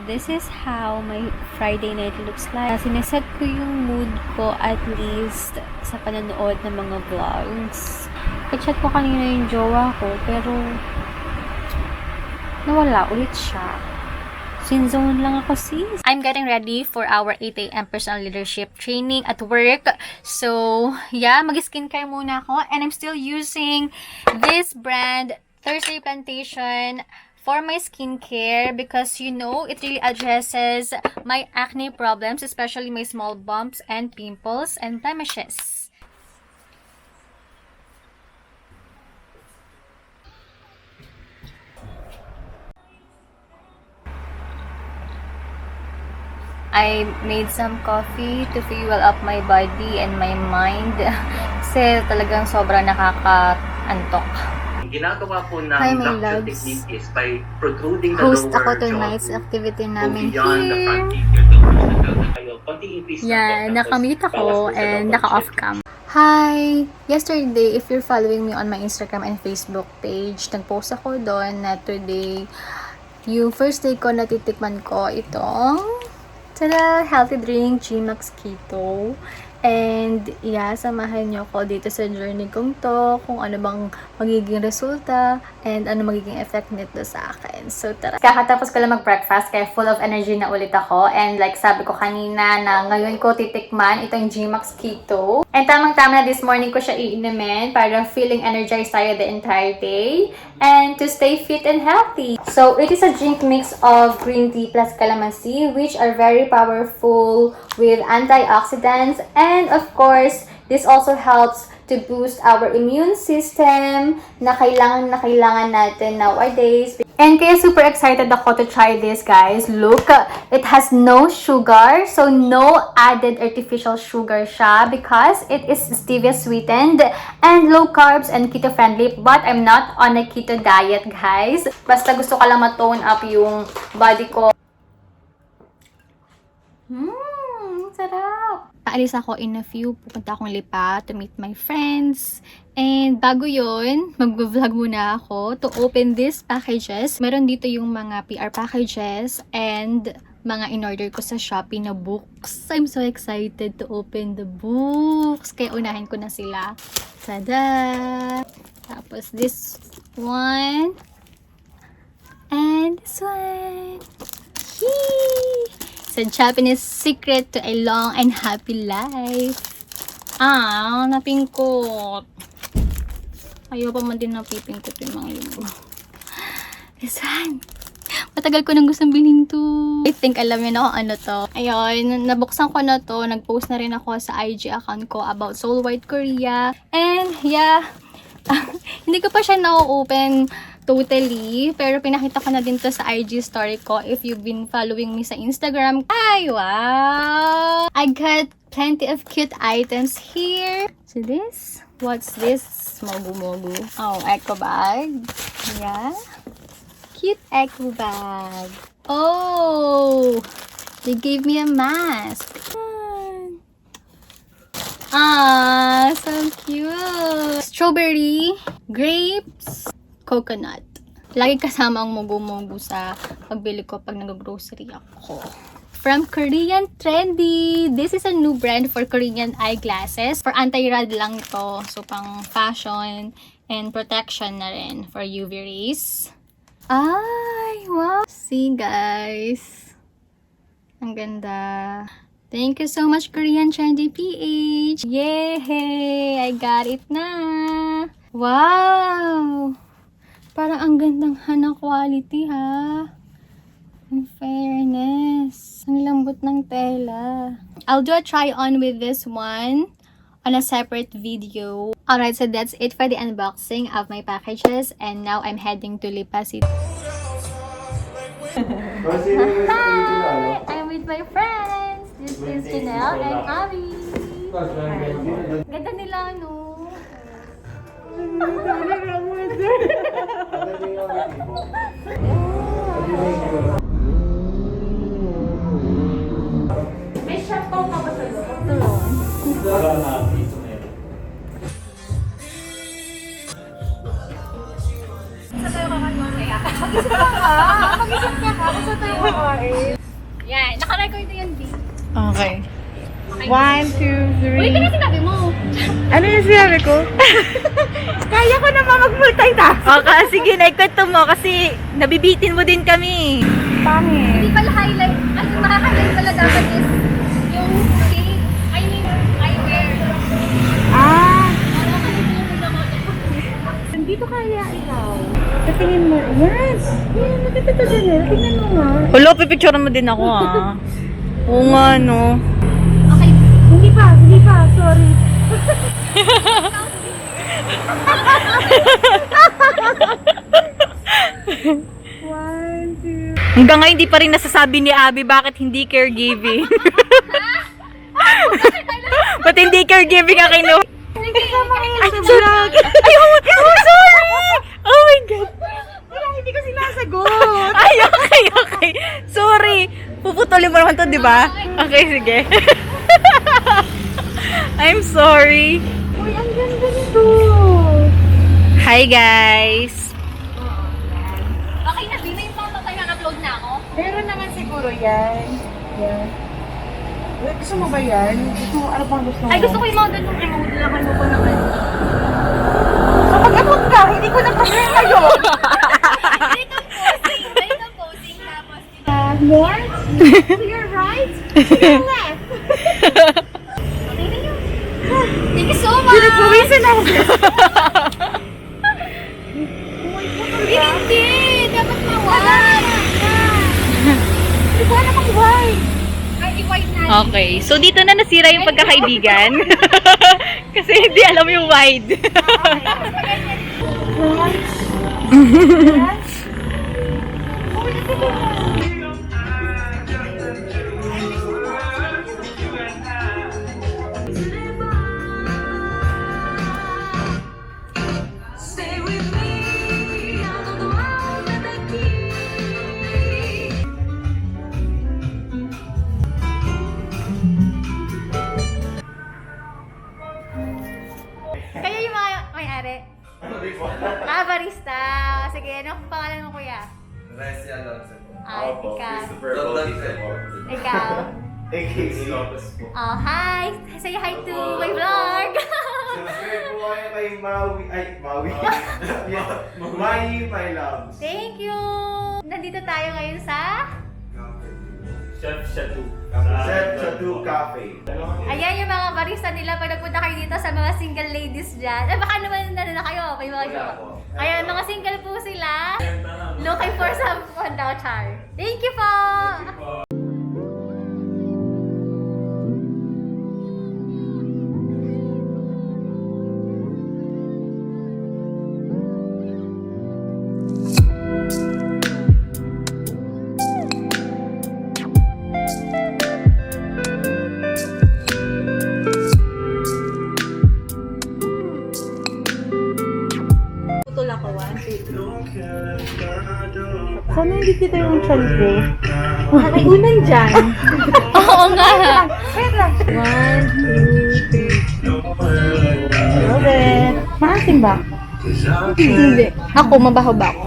This is how my Friday night looks like. Sineset ko yung mood ko at least sa panonood ng mga vlogs. Kachat ko kanina yung jowa ko, pero nawala ulit siya. Sinzone lang ako, sis. I'm getting ready for our 8 AM personal leadership training at work. So, yeah, mag-skincare muna ako. And I'm still using this brand, Thursday Plantation, for my skincare because you know it really addresses my acne problems, especially my small bumps and pimples and blemishes. I made some coffee to fuel up my body and my mind kasi talagang sobrang nakaka-antok. Ginagawa po ng Hi, doctor maylabs. technique is by protruding the Host lower ako jaw tonight's to activity go namin beyond the here. front teeth. Your doctors kayo. Konting increase na po. Yeah, Tapos, nakamute bawas ako po sa and double naka-off chin. cam. Hi! Yesterday, if you're following me on my Instagram and Facebook page, nag-post ako doon na today, yung first day ko natitikman ko itong tada! Healthy drink, G-Max Keto. And yeah, samahan nyo ko dito sa journey kong to, kung ano bang magiging resulta and ano magiging effect nito sa akin. So tara. Kakatapos ko lang mag-breakfast kaya full of energy na ulit ako. And like sabi ko kanina na ngayon ko titikman itong G-Max Keto. And tamang-tama na this morning ko siya iinumin para feeling energized tayo the entire day and to stay fit and healthy. So it is a drink mix of green tea plus calamansi, which are very powerful with antioxidants, and of course this also helps to boost our immune system na kailangan natin nowadays. And kaya super excited ako to try this, guys. Look, it has no sugar, so no added artificial sugar siya because it is stevia sweetened and low carbs and keto friendly. But I'm not on a keto diet, guys. Basta gusto ko lang ma-tone up yung body ko. Sarap! Aalis ako in a few. Pupunta akong Lipa to meet my friends. And bago yun, mag-vlog muna ako to open these packages. Meron dito yung mga PR packages and mga in-order ko sa Shopee na books. I'm so excited to open the books. Kaya unahin ko na sila. Tada! Tapos this one. And this one. Yee! It's a Japanese secret to a long and happy life. Napingkot. Ayaw pa man din napipingkot yung mga libro. This one. Matagal ko nang gustong bilhin to. I think alam niyo na kung ano to. Ayun, nabuksan ko na to. Nag-post na rin ako sa IG account ko about Soul White Korea. And yeah, hindi ko pa siya na-open totally, pero pinakita ko na din to sa IG story ko if you've been following me sa Instagram. Ay, wow! I got plenty of cute items here. So this, what's this? Mogu-mogu. Oh, eco bag. Yeah. Cute eco bag. Oh! They gave me a mask. So cute! Strawberry, grapes, coconut. Lagi kasama ang mugu-mugu sa pagbili ko pag nag-grocery ako. From Korean Trendy. This is a new brand for Korean eyeglasses. For anti-rad lang ito. So, pang fashion and protection na rin for UV rays. Ay, wow! See, guys. Ang ganda. Thank you so much, Korean Trendy PH. Yay! I got it na. Wow! Parang ang gandang hana quality, ha? In fairness. Ang lambot ng tela. I'll do a try-on with this one on a separate video. Alright, so that's it for the unboxing of my packages. And now I'm heading to Lipa City. Hi! I'm with my friends. This is Janelle and Abby. Ganda nila, no? May shop ko pa ba sa loob? Sa tayo ka mag-isip ka ka? Mag-isip ka ka? Sa tayo ka naka-record na yan, B. Okay. 1, 2, 3. Uy, ito sinabi mo. Ano yung sinabi ko? Kaya ko naman mag-multitask. Okay, sige, naikwento mo kasi nabibitin mo din kami. Pangit. Hindi pala highlight. Ang maka-highlight pala dapat is yung cake. I mean, eyewear. Ah, Ano ka nito mo nandito kaya ikaw. Katingin mo. Yes! Yan, nakita to din eh. Tingnan mo nga. Hello, pipicture mo din ako ah. Oo nga, no. Okay. Hindi pa. Sorry. One, two. Hanggang ngayon, hindi pa rin nasasabi ni Abby bakit hindi caregiving. Ba't hindi caregiving ang kinuha? Kasama kayo sa vlog. Ay, sorry! Oh my God. Wala, hindi ko sinasagot. Ay, okay. Sorry. Puputulin mo naman to, di ba? Okay, sige. I'm sorry. Uy, ang ganda nito. Hi, guys. Okay na, B. May photo tayo upload na ako. Meron naman siguro yan. Yan. Uy, gusto mo ba yan? Ano bang gusto mo? Ay, gusto ko yung mga ganun remote lang kayo ko naman. So, pag-abot ka, hindi ko na-prepare kayo. Dito posing tapos More? to your right, to your left. Okay na yun. Thank you so much. Pinagpawisan ako. Hindi, dapat mawag. Hindi ko alam ang why. Ay, i-white na. Okay, so dito na nasira yung pagkakaibigan. Kasi hindi alam yung wide. Kayo yung mga may-ari? Ah, barista. Sige, ano pangalan mo, kuya? Nice Alonso. Ay, ikaw. Ikaw. Ikaw. Oh, hi! Say hi to my vlog! Subscribe po kayo kay Mayie, my loves. Thank you! Nandito tayo ngayon sa... Chef Chateau. Chef Chateau Cafe. Ayan yung mga barista nila pag nagpunta kayo dito sa mga single ladies dyan. Baka naman na kayo, may mga jowa. Ayan, mga single po sila. Looking for someone daw, Char. Thank you po! Putol ako, 1, 2. Sana hindi kita yung chan ko. Ay, unan dyan. Oo nga! Wait lang. 1, 2, 3. Okay. Maasim ba? Hindi. Ako, mabaho ba ako?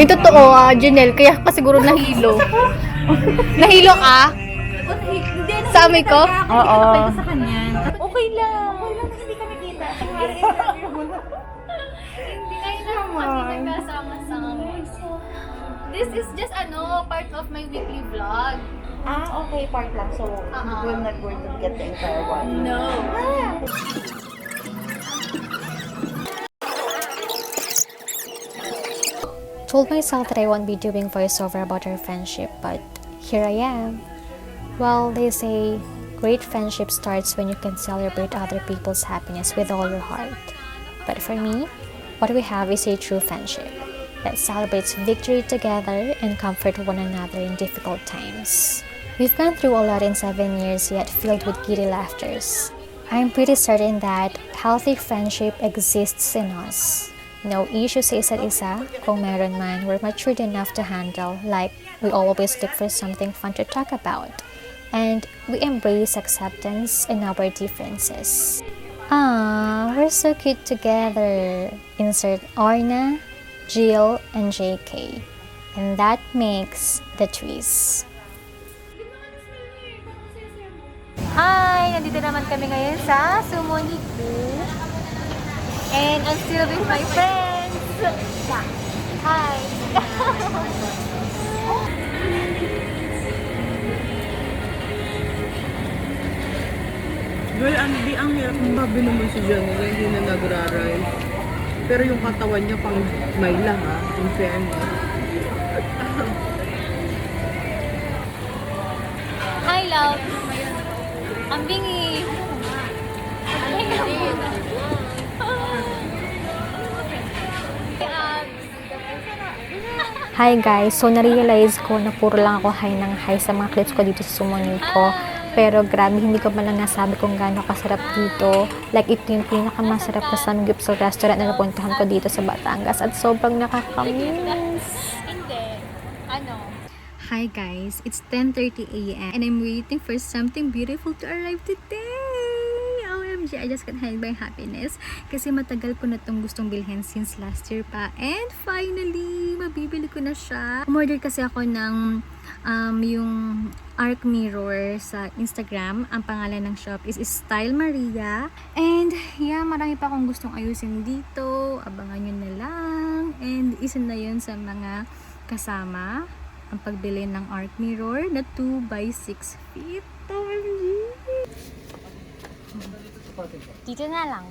Yung totoo, Janelle, kaya ka siguro nahilo. Nahilo ka? Sa amoy ko? Oo. Sa kanya. Okay lang. Hindi kami kita. Hindi kayo naman kasi nagkasama-sama. This is just part of my weekly vlog. Ah, okay. Part lang. So, we're not going to get the entire one. No. Told myself that I won't be doing voiceover about our friendship, but here I am. Well, they say great friendship starts when you can celebrate other people's happiness with all your heart. But for me, what we have is a true friendship that celebrates victory together and comfort one another in difficult times. We've gone through a lot in 7 years, yet filled with giddy laughters. I'm pretty certain that healthy friendship exists in us. No issue sa isa't isa, kung meron man, we're matured enough to handle, like we always look for something fun to talk about. And we embrace acceptance in our differences. Ah, we're so cute together. Insert Arna, Jill, and JK. And that makes the twist. Hi! Nandito naman kami ngayon sa Sumoniku. And I'm still with my friends. Yeah. Hi! Girl, ang hirap ng babi naman si Janelle, hindi na nagra-ride. Pero yung katawan niya pang Mayla ha, in fairness. Hi, love! Ang bingi! Hi guys! So, na-realize ko na puro lang ako hi ng hi sa mga clips ko dito sa Sumoniku. Pero grabe, hindi ko man lang nasabi kung gaano kasarap dito. Like, ito yung pinakamasarap na samgyupsal restaurant na napuntahan ko dito sa Batangas. At sobrang nakakamiss. Hindi. Ano? Hi guys, it's 10:30 a.m. and I'm waiting for something beautiful to arrive today. OMG, I just can't hide my happiness. Kasi matagal ko na itong gustong bilhin since last year pa. And finally, mabibili ko na siya. Umorder kasi ako ng yung arc mirror sa Instagram. Ang pangalan ng shop is Style Maria. And yeah, marami pa akong gustong ayusin dito. Abangan nyo na lang. And isa na yun sa mga kasama ang pagbili ng arc mirror na 2x6 feet. OMG! Dito na lang.